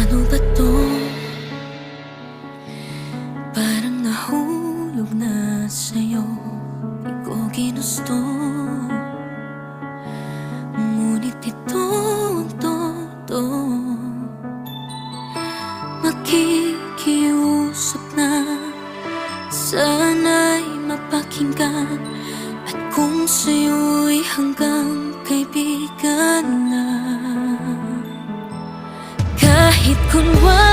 Ano ba to? Parang nahulog na sa'yo. Di ko ginusto, ngunit ito ang totoo. Makikiusap na, sana'y mapakinggan. At kung sa'yo'y hanggang kaibigan lang, kahit kunwari